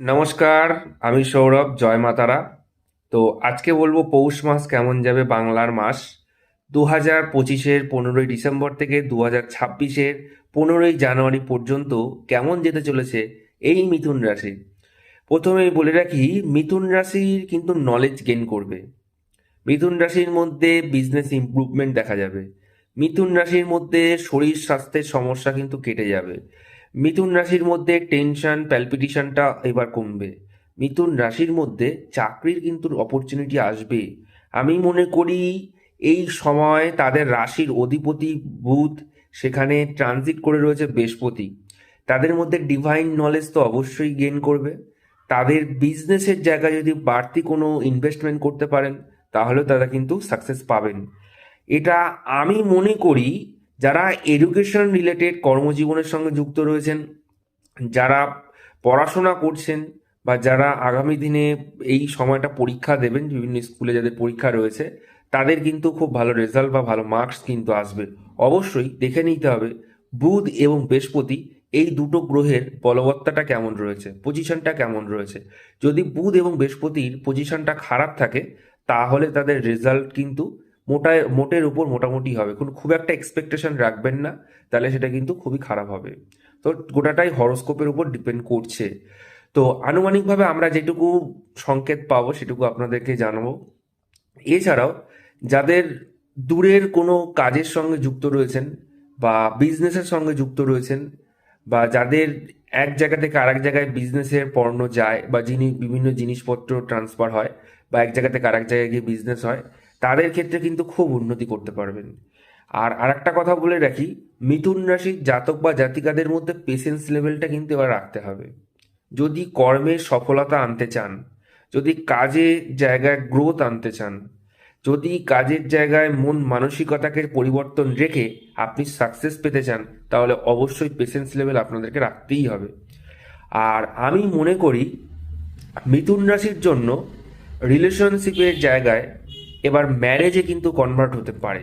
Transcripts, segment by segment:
নমস্কার, আমি সৌরভ। জয় মা তারা। তো আজকে বলবো পৌষ মাস কেমন যাবে, বাংলার মাস 2025-এর 15ই ডিসেম্বর থেকে 2026-এর 15ই জানুয়ারি পর্যন্ত কেমন যেতে চলেছে এই মিথুন রাশি। প্রথমেই বলে রাখি, মিথুন রাশির কিন্তু নলেজ গেইন করবে। মিথুন রাশির মধ্যে বিজনেস ইমপ্রুভমেন্ট দেখা যাবে। মিথুন রাশির মধ্যে শরীর স্বাস্থ্যের সমস্যা কিন্তু কেটে যাবে। মিথুন রাশির মধ্যে টেনশন প্যালপিটেশনটা এবার কমবে। মিথুন রাশির মধ্যে চাকরির কিন্তু অপরচুনিটি আসবে। আমি মনে করি এই সময় তাদের রাশির অধিপতি বুধ সেখানে ট্রানজিট করে রয়েছে বৃহস্পতি। তাদের মধ্যে ডিভাইন নলেজ তো অবশ্যই গেইন করবে। তাদের বিজনেসের জায়গায় যদি বাড়তি কোনো ইনভেস্টমেন্ট করতে পারেন তাহলে তারা কিন্তু সাকসেস পাবেন। এটা আমি মনে করি যারা এডুকেশন রিলেটেড কর্মজীবনের সঙ্গে যুক্ত রয়েছেন, যারা পড়াশোনা করছেন, বা যারা আগামী দিনে এই সময়টা পরীক্ষা দেবেন, বিভিন্ন স্কুলে যাদের পরীক্ষা রয়েছে, তাদের কিন্তু খুব ভালো রেজাল্ট বা ভালো মার্কস কিন্তু আসবে। অবশ্যই দেখে নিতে হবে বুধ এবং বৃহস্পতি এই দুটো গ্রহের বলবত্তাটা কেমন রয়েছে, পজিশনটা কেমন রয়েছে। যদি বুধ এবং বৃহস্পতির পজিশনটা খারাপ থাকে তাহলে তাদের রেজাল্ট কিন্তু মোটের উপর মোটামুটি হবে। খুব একটা এক্সপেকটেশন রাখবেন না, তাহলে সেটা কিন্তু খুবই খারাপ হবে। তো গোটাটাই হরোস্কোপের উপর ডিপেন্ড করছে। তো আনুমানিকভাবে আমরা যেটুকু সংকেত পাবো সেটুকু আপনাদেরকে জানাবো। এছাড়াও যাদের দূরের কোনো কাজের সঙ্গে যুক্ত রয়েছেন বা বিজনেসের সঙ্গে যুক্ত রয়েছেন, বা যাদের এক জায়গা থেকে আরেক জায়গায় বিজনেসের পণ্য যায় বা বিভিন্ন জিনিসপত্র ট্রান্সফার হয়, বা এক জায়গা থেকে আরেক জায়গায় গিয়ে বিজনেস হয়, তাদের ক্ষেত্রে কিন্তু খুব উন্নতি করতে পারবেন। আর আরেকটা কথা বলে রাখি, মিথুন রাশির জাতক বা জাতিকাদের মধ্যে পেশেন্স লেভেলটা কিন্তু এবার রাখতে হবে। যদি কর্মে সফলতা আনতে চান, যদি কাজের জায়গায় গ্রোথ আনতে চান, যদি কাজের জায়গায় মন মানসিকতাকে পরিবর্তন রেখে আপনি সাকসেস পেতে চান, তাহলে অবশ্যই পেশেন্স লেভেল আপনাদেরকে রাখতেই হবে। আর আমি মনে করি মিথুন রাশির জন্য রিলেশনশিপের জায়গায় এবার ম্যারেজে কিন্তু কনভার্ট হতে পারে।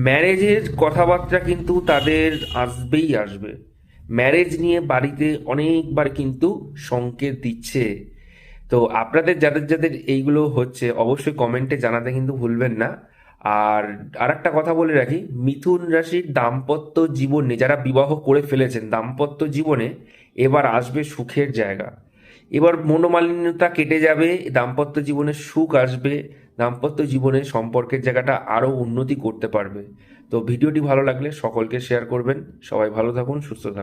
ম্যারেজের কথাবার্তা কিন্তু তাদের আসবেই আসবে। ম্যারেজ নিয়ে বাড়িতে অনেকবার কিন্তু সংকেত দিচ্ছে। তো আপনাদের যাদের যাদের এইগুলো হচ্ছে অবশ্যই কমেন্টে জানাতে কিন্তু ভুলবেন না। আর আরেকটা কথা বলে রাখি, মিথুন রাশির দাম্পত্য জীবনে যারা বিবাহ করে ফেলেছেন, দাম্পত্য জীবনে এবার আসবে সুখের জায়গা। এবার মনোমালিন্যতা কেটে যাবে, দাম্পত্য জীবনে সুখ আসবে, দাম্পত্য জীবনে সম্পর্কের জায়গাটা আরও উন্নতি করতে পারবে। তো ভিডিওটি ভালো লাগলে সকলকে শেয়ার করবেন। সবাই ভালো থাকুন, সুস্থ থাকুন।